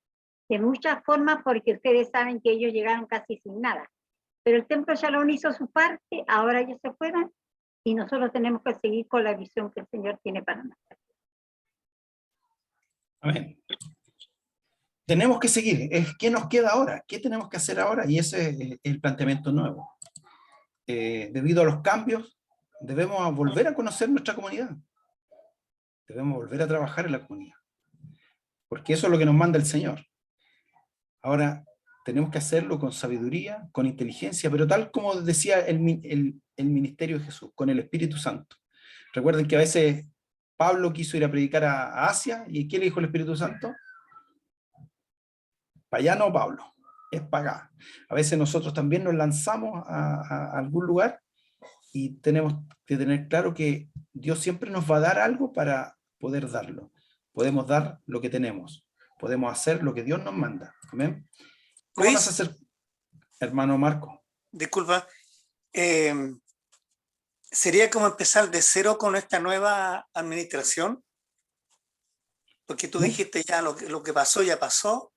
de muchas formas, porque ustedes saben que ellos llegaron casi sin nada. Pero el Templo Shalom hizo su parte, ahora ellos se fueron y nosotros tenemos que seguir con la visión que el Señor tiene para nosotros. Amén. Tenemos que seguir. ¿Qué nos queda ahora? ¿Qué tenemos que hacer ahora? Y ese es el planteamiento nuevo. Debido a los cambios, debemos volver a conocer nuestra comunidad. Debemos volver a trabajar en la comunidad. Porque eso es lo que nos manda el Señor. Ahora, tenemos que hacerlo con sabiduría, con inteligencia, pero tal como decía el ministerio de Jesús, con el Espíritu Santo. Recuerden que a veces Pablo quiso ir a predicar a Asia, ¿y qué le dijo el Espíritu Santo? Para allá no, Pablo, es para acá. A veces nosotros también nos lanzamos a algún lugar y tenemos que tener claro que Dios siempre nos va a dar algo para poder darlo. Podemos dar lo que tenemos, podemos hacer lo que Dios nos manda. ¿Amén? ¿Cómo Luis, vas a hacer, hermano Marco? disculpa, ¿sería como empezar de cero con esta nueva administración? Porque tú dijiste ya lo que pasó, ya pasó.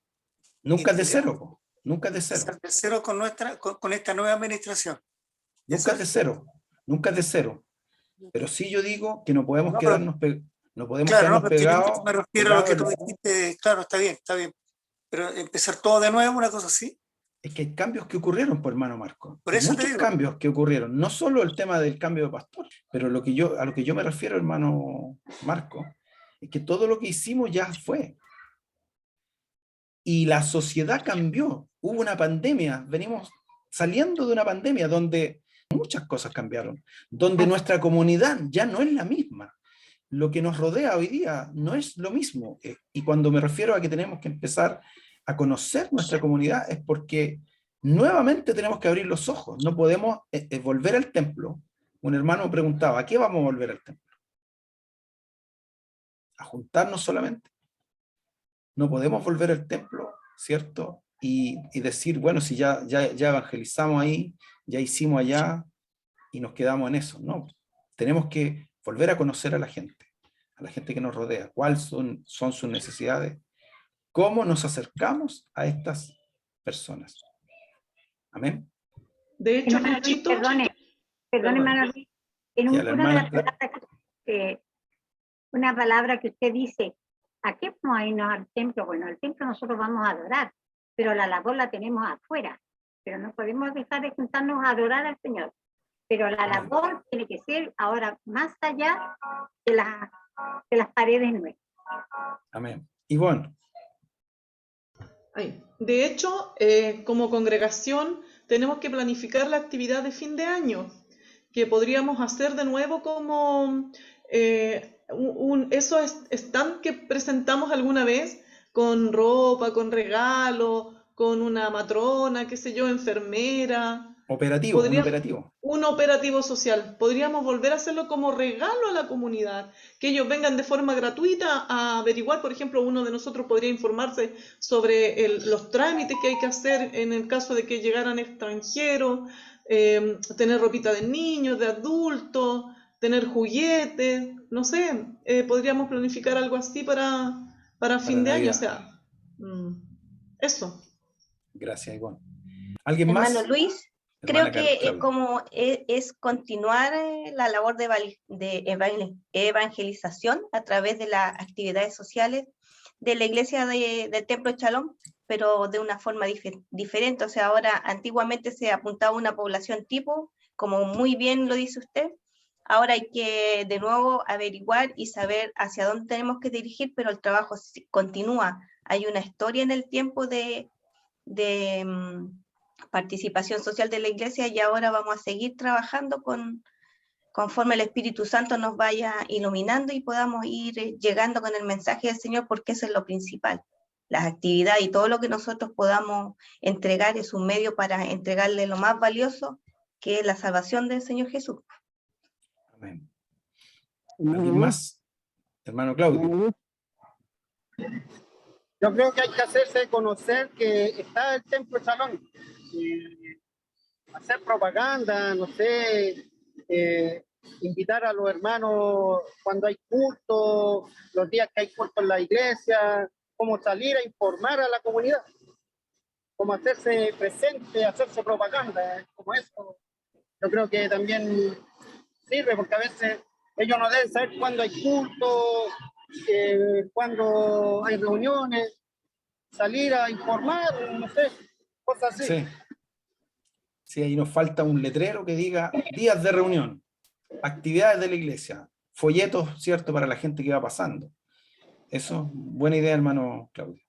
Nunca es de cero, po. Nunca es de cero. Empezar de cero con esta nueva administración. Nunca es de cero, nunca es de cero. Pero sí yo digo que no podemos quedarnos, pegados. Me refiero a lo que tú dijiste, claro, está bien. Pero empezar todo de nuevo, una cosa así. Es que hay cambios que ocurrieron, por hermano Marco. Por eso muchos cambios que ocurrieron. No solo el tema del cambio de pastor, pero a lo que yo me refiero, hermano Marco, es que todo lo que hicimos ya fue. Y la sociedad cambió. Hubo una pandemia. Venimos saliendo de una pandemia donde muchas cosas cambiaron. Donde nuestra comunidad ya no es la misma. Lo que nos rodea hoy día no es lo mismo. Y cuando me refiero a que tenemos que empezar a conocer nuestra comunidad es porque nuevamente tenemos que abrir los ojos. No podemos volver al templo. Un hermano preguntaba, ¿a qué vamos a volver al templo? ¿A juntarnos solamente? No podemos volver al templo, ¿cierto? Y decir, bueno, si ya evangelizamos ahí, ya hicimos allá, y nos quedamos en eso. No, tenemos que volver a conocer a la gente que nos rodea, cuáles son sus necesidades, cómo nos acercamos a estas personas. Amén. De hecho, Perdone, hermano Luis, en una palabra que usted dice, ¿a qué vamos a irnos al templo? Bueno, al templo nosotros vamos a adorar, pero la labor la tenemos afuera, pero no podemos dejar de juntarnos a adorar al Señor. Pero la labor tiene que ser ahora más allá de las paredes nuestras. Amén. Y bueno. De hecho, como congregación tenemos que planificar la actividad de fin de año, que podríamos hacer de nuevo como esos stand que presentamos alguna vez, con ropa, con regalo, con una matrona, qué sé yo, enfermera. Un operativo social. Podríamos volver a hacerlo como regalo a la comunidad, que ellos vengan de forma gratuita a averiguar. Por ejemplo, uno de nosotros podría informarse sobre los trámites que hay que hacer en el caso de que llegaran extranjeros, tener ropita de niños, de adultos, tener juguetes, no sé, podríamos planificar algo así para fin de año, o sea, eso. Gracias, Ivonne. ¿Alguien más? Hermano Luis. Creo que como es continuar la labor de evangelización a través de las actividades sociales de la iglesia del Templo Shalom, pero de una forma diferente. O sea, ahora antiguamente se apuntaba a una población tipo, como muy bien lo dice usted. Ahora hay que de nuevo averiguar y saber hacia dónde tenemos que dirigir, pero el trabajo continúa. Hay una historia en el tiempo de participación social de la iglesia, y ahora vamos a seguir trabajando conforme el Espíritu Santo nos vaya iluminando y podamos ir llegando con el mensaje del Señor, porque eso es lo principal. Las actividades y todo lo que nosotros podamos entregar es un medio para entregarle lo más valioso, que es la salvación del Señor Jesús. Amén. ¿Alguien más? Hermano Claudio. Yo creo que hay que hacerse conocer que está el Templo Salón. Hacer propaganda, no sé, invitar a los hermanos cuando hay culto, los días que hay culto en la iglesia, cómo salir a informar a la comunidad, cómo hacerse presente, hacerse propaganda, como eso. Yo creo que también sirve, porque a veces ellos no deben saber cuándo hay culto, cuándo hay reuniones, salir a informar, no sé, cosas así. Sí. Sí, ahí nos falta un letrero que diga días de reunión, actividades de la iglesia, folletos, ¿cierto?, para la gente que va pasando. Eso, buena idea, hermano Claudio.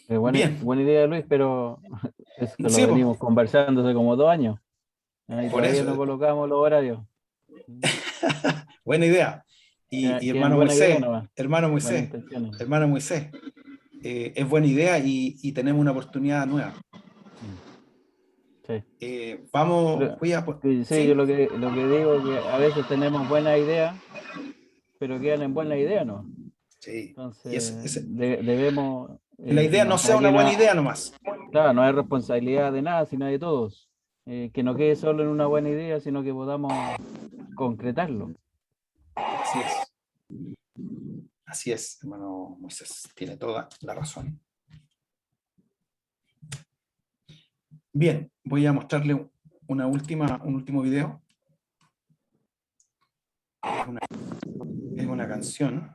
Buena idea, Luis, pero es que Sí, lo venimos conversando hace como 2 años. Ahí por todavía eso. no colocamos los horarios. Buena idea. Y Tienen hermano buena idea Moisés, nomás, hermano buenas Moisés, intenciones. hermano Moisés, es buena idea y tenemos una oportunidad nueva. Sí. Vamos, voy a... Sí, ¿sí? yo lo que digo es que a veces tenemos buenas ideas, pero quedan en buena idea, ¿no? Sí. Entonces, debemos... la idea no sea una buena idea nomás. Claro, no hay responsabilidad de nada, sino de todos. Que no quede solo en una buena idea, sino que podamos concretarlo. Así es. Así es, hermano Moisés. Tiene toda la razón. Bien, voy a mostrarle un último video. Es una canción.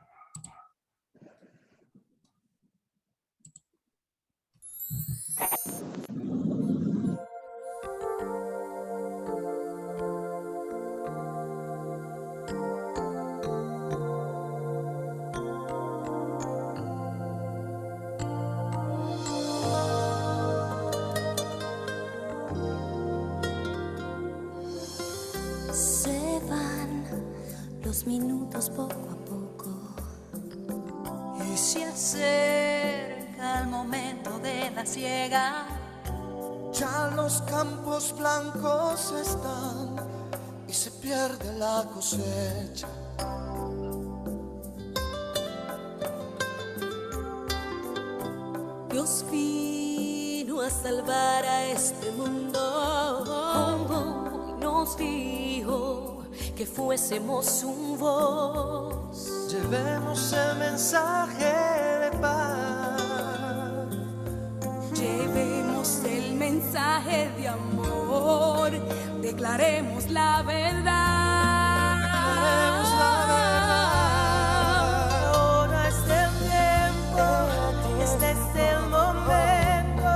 Se van los minutos poco a poco y se acerca el momento de la siega. Ya los campos blancos están y se pierde la cosecha. Dios vino a salvar a este mundo y nos dijo que fuésemos su voz. Llevemos el mensaje de paz. Llevemos el mensaje de amor. Declaremos la verdad. Declaremos la verdad. Ahora es el tiempo, este es el momento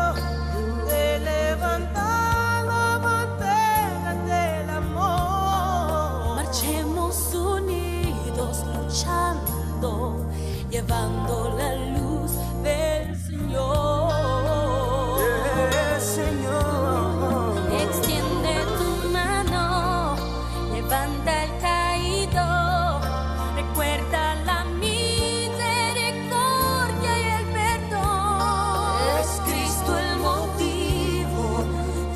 de levantar la bandera del amor. Marchemos unidos, luchando, llevando la luz del Señor. Señor, extiende tu mano, levanta el caído, recuerda la misericordia y el perdón. Es Cristo el motivo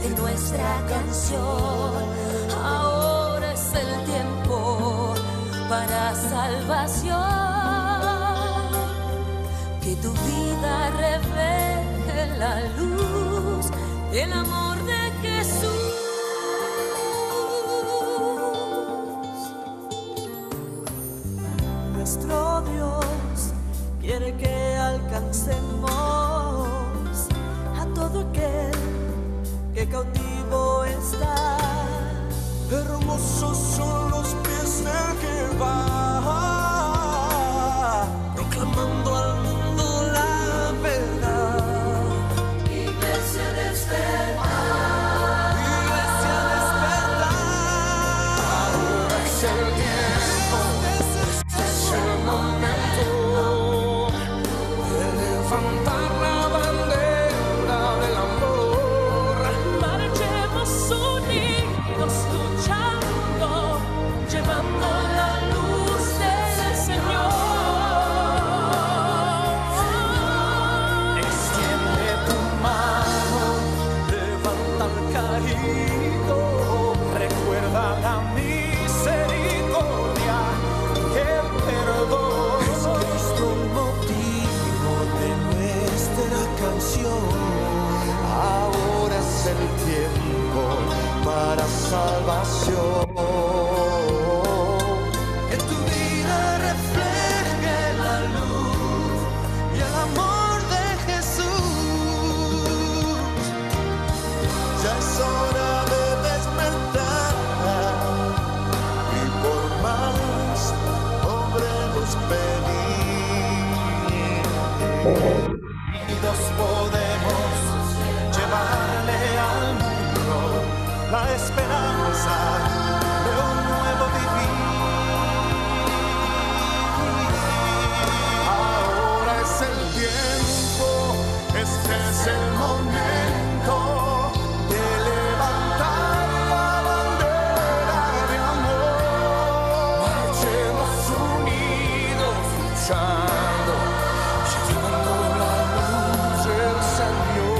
de nuestra canción. Ahora es el tiempo para salvación. Que tu vida revele la luz del amor de Jesús. nuestro Dios quiere que alcancemos a todo aquel que cautivo está. Hermosos son los pies del que va, proclamando al mundo la verdad. Iglesia despertar, iglesia despertar. Ahora es el tiempo, es el momento de levantar la bandera del amor. Unidos podemos llevarle al mundo la esperanza de un nuevo vivir. Ahora es el tiempo, este es el momento de levantar la bandera de amor. Marchemos unidos, luchando, llevando la luz del Señor.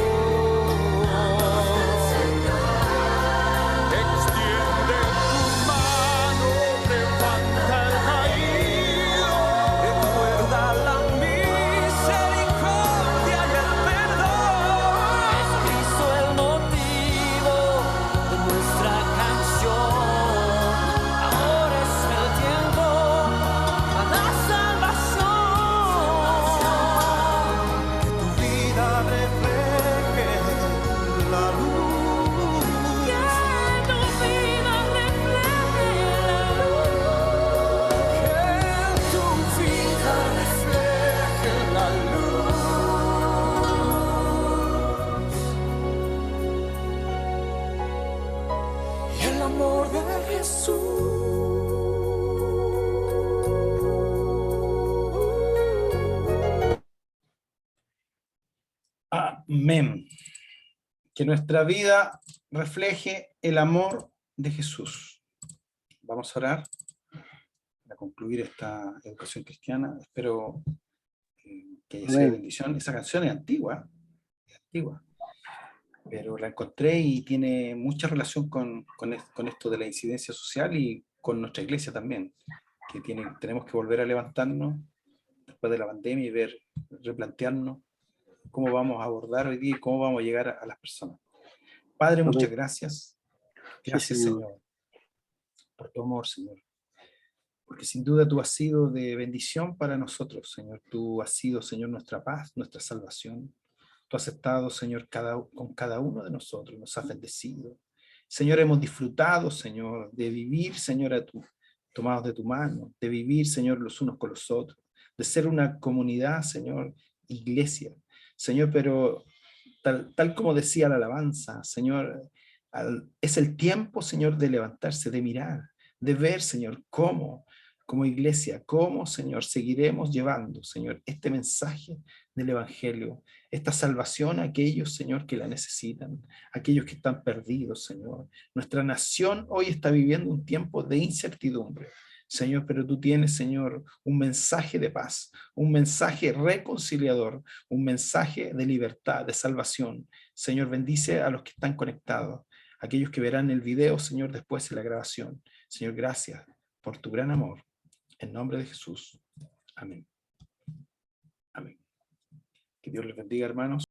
Extiende tu mano, levanta el caído, recuerda la misericordia y el perdón. Es Cristo el motivo de nuestra canción. Ahora es el tiempo para la salvación. Que tu vida refleje la luz. Que tu vida refleje la luz. Que tu vida refleje la luz. Y el amor de Jesús. Amén. Que nuestra vida refleje el amor de Jesús. Vamos a orar para concluir esta educación cristiana. Espero que haya sido de Amén. bendición. Esa canción es antigua, pero la encontré y tiene mucha relación con esto de la incidencia social y con nuestra iglesia también, que tenemos que volver a levantarnos después de la pandemia y replantearnos cómo vamos a abordar hoy día y cómo vamos a llegar a las personas. Padre, muchas gracias. Gracias, Señor, por tu amor, Señor. Porque sin duda tú has sido de bendición para nosotros, Señor. Tú has sido, Señor, nuestra paz, nuestra salvación. Tú has estado, Señor, con cada uno de nosotros. Nos has bendecido. Señor, hemos disfrutado, Señor, de vivir, Señor, tomados de tu mano, de vivir, Señor, los unos con los otros, de ser una comunidad, Señor, iglesia. Señor, pero tal como decía la alabanza, Señor, es el tiempo, Señor, de levantarse, de mirar, de ver, Señor, cómo, como iglesia, cómo, Señor, seguiremos llevando, Señor, este mensaje del Evangelio, esta salvación a aquellos, Señor, que la necesitan, aquellos que están perdidos, Señor. Nuestra nación hoy está viviendo un tiempo de incertidumbre, Señor, pero tú tienes, Señor, un mensaje de paz, un mensaje reconciliador, un mensaje de libertad, de salvación. Señor, bendice a los que están conectados, aquellos que verán el video, Señor, después de la grabación. Señor, gracias por tu gran amor. En nombre de Jesús. Amén. Amén. Que Dios les bendiga, hermanos.